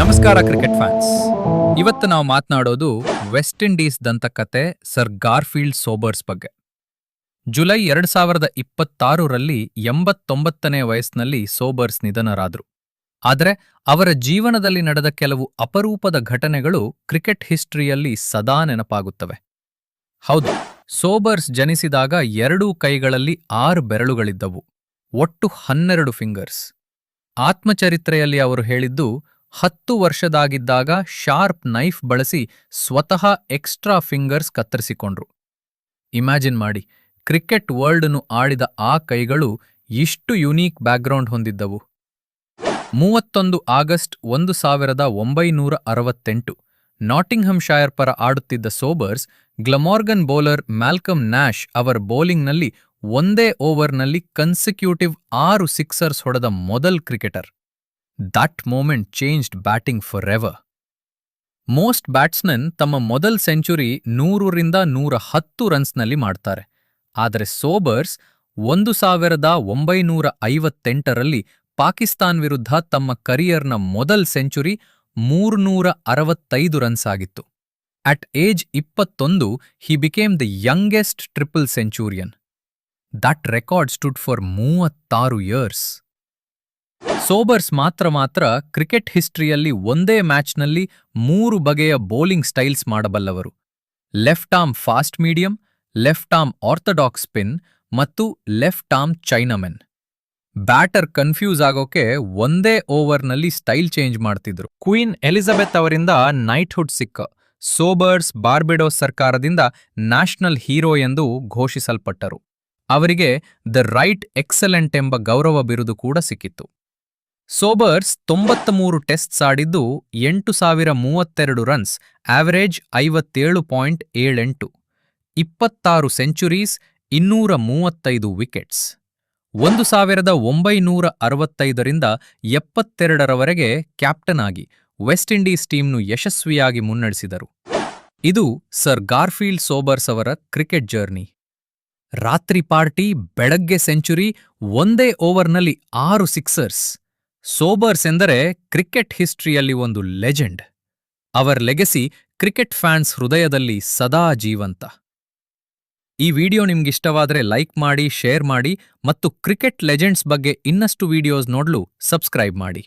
ನಮಸ್ಕಾರ cricket fans. ಇವತ್ತು ನಾವು ಮಾತನಾಡೋದು West Indies ದಂತಕತೆ sir Garfield Sobers ಬಗ್ಗೆ. ಜುಲೈ 2026ರಲ್ಲಿ 89ನೇ ವಯಸ್ಸಿನಲ್ಲಿ ಸೋಬರ್ಸ್ ನಿಧನರಾದರು. ಆದರೆ ಅವರ ಜೀವನದಲ್ಲಿ ನಡೆದ ಕೆಲವು ಅಪರೂಪದ ಘಟನೆಗಳು ಕ್ರಿಕೆಟ್ ಹಿಸ್ಟರಿಯಲ್ಲಿ ಸದಾ ನೆನಪಾಗುತ್ತವೆ. ಹೌದು, ಸೋಬರ್ಸ್ ಜನಿಸಿದಾಗ ಎರಡೂ ಕೈಗಳಲ್ಲಿ 6 ಬೆರಳುಗಳಿದ್ದವು, ಒಟ್ಟು 12 ಫಿಂಗರ್ಸ್. ಆತ್ಮಚರಿತ್ರೆಯಲ್ಲಿ ಅವರು ಹೇಳಿದ್ದು, 10 ವರ್ಷದಾಗಿದ್ದಾಗ ಶಾರ್ಪ್ ನೈಫ್ ಬಳಸಿ ಸ್ವತಃ ಎಕ್ಸ್ಟ್ರಾ ಫಿಂಗರ್ಸ್ ಕತ್ತರಿಸಿಕೊಂಡ್ರು. ಇಮ್ಯಾಜಿನ್ ಮಾಡಿ, ಕ್ರಿಕೆಟ್ ವರ್ಲ್ಡ್ನು ಆಡಿದ ಆ ಕೈಗಳು ಇಷ್ಟು ಯುನೀಕ್ ಬ್ಯಾಕ್ಗ್ರೌಂಡ್ ಹೊಂದಿದ್ದವು. 31 ಆಗಸ್ಟ್ 1968 ನಾಟಿಂಗ್ಹಮ್ ಶೈರ್ ಪರ ಆಡುತ್ತಿದ್ದ Sobers Glamorgan bowler Malcolm Nash ಅವರ ಬೌಲಿಂಗ್ನಲ್ಲಿ ಒಂದೇ ಓವರ್ನಲ್ಲಿ ಕನ್ಸಿಕ್ಯೂಟಿವ್ 6 ಸಿಕ್ಸರ್ಸ್ ಹೊಡೆದ ಮೊದಲ್ cricketer. That moment changed batting forever. Most batsman ತಮ್ಮ ಮೊದಲ್ ಸೆಂಚುರಿ 100ರಿಂದ 110 ರನ್ಸ್ನಲ್ಲಿ ಮಾಡ್ತಾರೆ. ಆದರೆ ಸೋಬರ್ಸ್ 1958ರಲ್ಲಿ ಪಾಕಿಸ್ತಾನ್ ವಿರುದ್ಧ ತಮ್ಮ ಕರಿಯರ್ನ ಮೊದಲ್ ಸೆಂಚುರಿ 365 ರನ್ಸ್ ಆಗಿತ್ತು. At age 21 he became the youngest triple centurion. That record stood for 36 years. Sobers ಮಾತ್ರ ಕ್ರಿಕೆಟ್ ಹಿಸ್ಟರಿಯಲ್ಲಿ ಒಂದೇ ಮ್ಯಾಚ್ನಲ್ಲಿ 3 ಬಗೆಯ ಬೌಲಿಂಗ್ ಸ್ಟೈಲ್ಸ್ ಮಾಡಬಲ್ಲವರು: left arm fast medium, left arm orthodox spin ಮತ್ತು left arm chinamen. Batter confuse ಆಗೋಕೆ ಒಂದೇ ಓವರ್ನಲ್ಲಿ ಸ್ಟೈಲ್ ಚೇಂಜ್ ಮಾಡ್ತಿದ್ರು. ಕ್ವೀನ್ ಎಲಿಜಬೆತ್ ಅವರಿಂದ ನೈಟ್ಹುಡ್ ಸಿಕ್ಕ ಸೋಬರ್ಸ್ ಬಾರ್ಬೆಡೋಸ್ ಸರ್ಕಾರದಿಂದ ನ್ಯಾಷನಲ್ ಹೀರೋ ಎಂದು ಘೋಷಿಸಲ್ಪಟ್ಟರು. ಅವರಿಗೆ ದ ರೈಟ್ ಎಕ್ಸಲೆಂಟ್ ಎಂಬ ಗೌರವ ಬಿರುದು ಕೂಡ ಸಿಕ್ಕಿತ್ತು. ಸೋಬರ್ಸ್ 93 ಟೆಸ್ಟ್ಸ್ ಆಡಿದ್ದು 8032 ರನ್ಸ್, ಆವರೇಜ್ 57.78, 26 ಸೆಂಚುರೀಸ್, 235 ವಿಕೆಟ್ಸ್. 1965ರಿಂದ 72ರವರೆಗೆ ಕ್ಯಾಪ್ಟನ್ ಆಗಿ ವೆಸ್ಟ್ ಇಂಡೀಸ್ ಟೀಮ್ನು ಯಶಸ್ವಿಯಾಗಿ ಮುನ್ನಡೆಸಿದರು. ಇದು ಸರ್ ಗಾರ್ಫೀಲ್ಡ್ ಸೋಬರ್ಸ್ ಅವರ ಕ್ರಿಕೆಟ್ ಜರ್ನಿ. ರಾತ್ರಿ ಪಾರ್ಟಿ, ಬೆಳಗ್ಗೆ ಸೆಂಚುರಿ, ಒಂದೇ ಓವರ್ನಲ್ಲಿ 6 ಸಿಕ್ಸರ್ಸ್. ಸೋಬರ್ಸ್ ಎಂದರೆ ಕ್ರಿಕೆಟ್ ಹಿಸ್ಟರಿಯಲ್ಲಿ ಒಂದು ಲೆಜೆಂಡ್. ಅವರ ಲೆಗೆಸಿ ಕ್ರಿಕೆಟ್ ಫ್ಯಾನ್ಸ್ ಹೃದಯದಲ್ಲಿ ಸದಾ ಜೀವಂತ. ಈ ವಿಡಿಯೋ ನಿಮ್ಗಿಷ್ಟವಾದರೆ ಲೈಕ್ ಮಾಡಿ, ಶೇರ್ ಮಾಡಿ ಮತ್ತು ಕ್ರಿಕೆಟ್ ಲೆಜೆಂಡ್ಸ್ ಬಗ್ಗೆ ಇನ್ನಷ್ಟು ವಿಡಿಯೋಸ್ ನೋಡಲು ಸಬ್ಸ್ಕ್ರೈಬ್ ಮಾಡಿ.